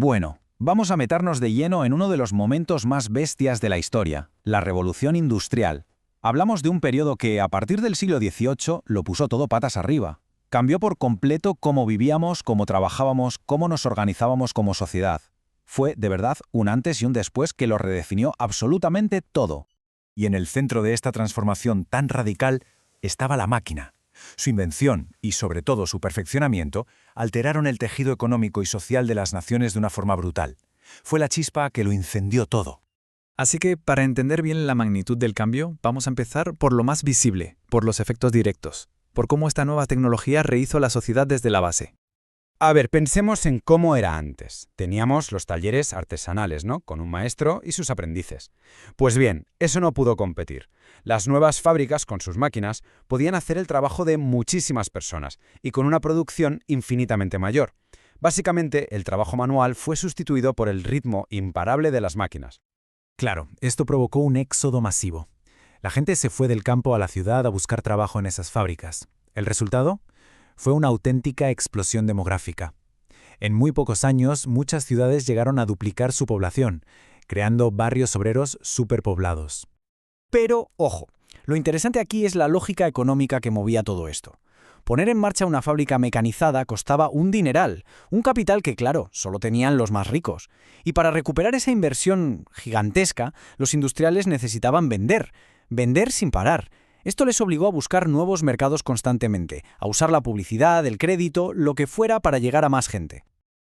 Bueno, vamos a meternos de lleno en uno de los momentos más bestias de la historia, la Revolución Industrial. Hablamos de un periodo que, a partir del siglo XVIII, lo puso todo patas arriba. Cambió por completo cómo vivíamos, cómo trabajábamos, cómo nos organizábamos como sociedad. Fue, de verdad, un antes y un después que lo redefinió absolutamente todo. Y en el centro de esta transformación tan radical estaba la máquina. Su invención y, sobre todo, su perfeccionamiento alteraron el tejido económico y social de las naciones de una forma brutal. Fue la chispa que lo incendió todo. Así que, para entender bien la magnitud del cambio, vamos a empezar por lo más visible, por los efectos directos, por cómo esta nueva tecnología rehizo la sociedad desde la base. A ver, pensemos en cómo era antes. Teníamos los talleres artesanales, ¿no? Con un maestro y sus aprendices. Pues bien, eso no pudo competir. Las nuevas fábricas, con sus máquinas, podían hacer el trabajo de muchísimas personas y con una producción infinitamente mayor. Básicamente, el trabajo manual fue sustituido por el ritmo imparable de las máquinas. Claro, esto provocó un éxodo masivo. La gente se fue del campo a la ciudad a buscar trabajo en esas fábricas. ¿El resultado? Fue una auténtica explosión demográfica. En muy pocos años, muchas ciudades llegaron a duplicar su población, creando barrios obreros superpoblados. Pero, ojo, lo interesante aquí es la lógica económica que movía todo esto. Poner en marcha una fábrica mecanizada costaba un dineral, un capital que, claro, solo tenían los más ricos. Y para recuperar esa inversión gigantesca, los industriales necesitaban vender sin parar. Esto les obligó a buscar nuevos mercados constantemente, a usar la publicidad, el crédito, lo que fuera para llegar a más gente.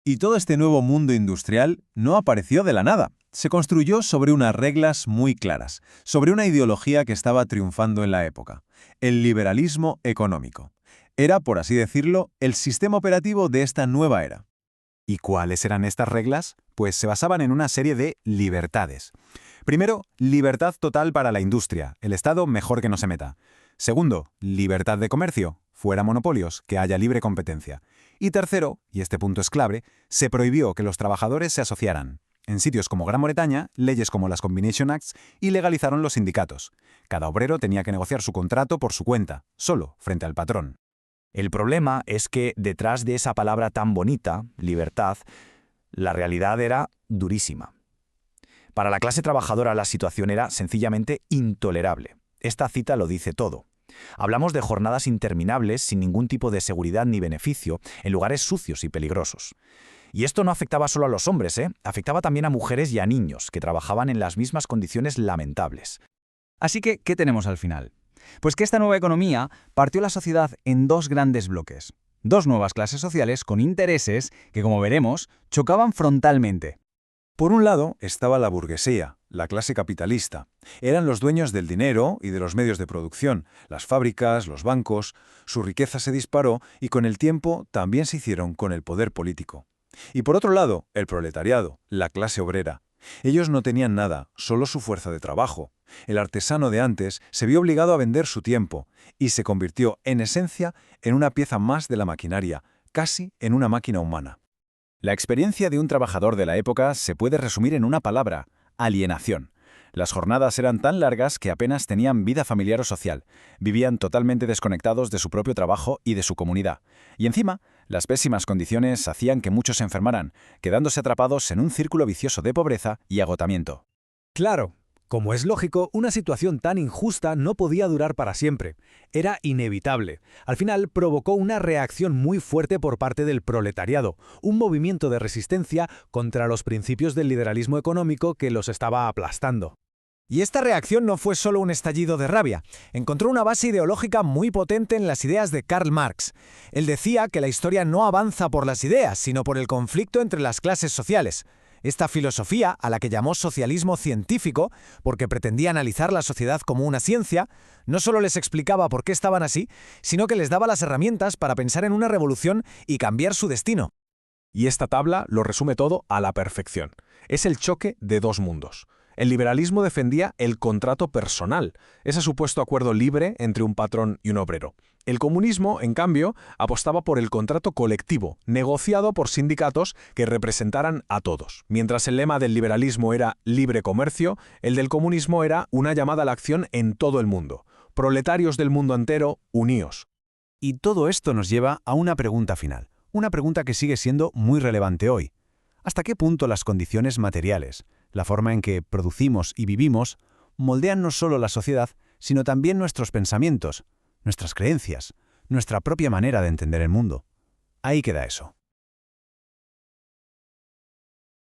Y todo este nuevo mundo industrial no apareció de la nada. Se construyó sobre unas reglas muy claras, sobre una ideología que estaba triunfando en la época, el liberalismo económico. Era, por así decirlo, el sistema operativo de esta nueva era. ¿Y cuáles eran estas reglas? Pues se basaban en una serie de libertades. Primero, libertad total para la industria, el Estado mejor que no se meta. Segundo, libertad de comercio, fuera monopolios, que haya libre competencia. Y tercero, y este punto es clave, se prohibió que los trabajadores se asociaran. En sitios como Gran Bretaña, leyes como las Combination Acts ilegalizaron los sindicatos. Cada obrero tenía que negociar su contrato por su cuenta, solo, frente al patrón. El problema es que detrás de esa palabra tan bonita, libertad, la realidad era durísima. Para la clase trabajadora la situación era sencillamente intolerable. Esta cita lo dice todo. Hablamos de jornadas interminables sin ningún tipo de seguridad ni beneficio, en lugares sucios y peligrosos. Y esto no afectaba solo a los hombres, afectaba también a mujeres y a niños, que trabajaban en las mismas condiciones lamentables. Así que, ¿qué tenemos al final? Pues que esta nueva economía partió la sociedad en dos grandes bloques. Dos nuevas clases sociales con intereses que, como veremos, chocaban frontalmente. Por un lado estaba la burguesía, la clase capitalista. Eran los dueños del dinero y de los medios de producción, las fábricas, los bancos. Su riqueza se disparó y con el tiempo también se hicieron con el poder político. Y por otro lado, el proletariado, la clase obrera. Ellos no tenían nada, solo su fuerza de trabajo. El artesano de antes se vio obligado a vender su tiempo y se convirtió, en esencia, en una pieza más de la maquinaria, casi en una máquina humana. La experiencia de un trabajador de la época se puede resumir en una palabra: alienación. Las jornadas eran tan largas que apenas tenían vida familiar o social. Vivían totalmente desconectados de su propio trabajo y de su comunidad. Y encima, las pésimas condiciones hacían que muchos se enfermaran, quedándose atrapados en un círculo vicioso de pobreza y agotamiento. Claro, como es lógico, una situación tan injusta no podía durar para siempre. Era inevitable. Al final provocó una reacción muy fuerte por parte del proletariado, un movimiento de resistencia contra los principios del liberalismo económico que los estaba aplastando. Y esta reacción no fue solo un estallido de rabia. Encontró una base ideológica muy potente en las ideas de Karl Marx. Él decía que la historia no avanza por las ideas, sino por el conflicto entre las clases sociales. Esta filosofía, a la que llamó socialismo científico, porque pretendía analizar la sociedad como una ciencia, no solo les explicaba por qué estaban así, sino que les daba las herramientas para pensar en una revolución y cambiar su destino. Y esta tabla lo resume todo a la perfección. Es el choque de dos mundos. El liberalismo defendía el contrato personal, ese supuesto acuerdo libre entre un patrón y un obrero. El comunismo, en cambio, apostaba por el contrato colectivo, negociado por sindicatos que representaran a todos. Mientras el lema del liberalismo era libre comercio, el del comunismo era una llamada a la acción en todo el mundo. Proletarios del mundo entero, uníos. Y todo esto nos lleva a una pregunta final, una pregunta que sigue siendo muy relevante hoy. ¿Hasta qué punto las condiciones materiales, la forma en que producimos y vivimos, moldean no solo la sociedad, sino también nuestros pensamientos, nuestras creencias, nuestra propia manera de entender el mundo? Ahí queda eso.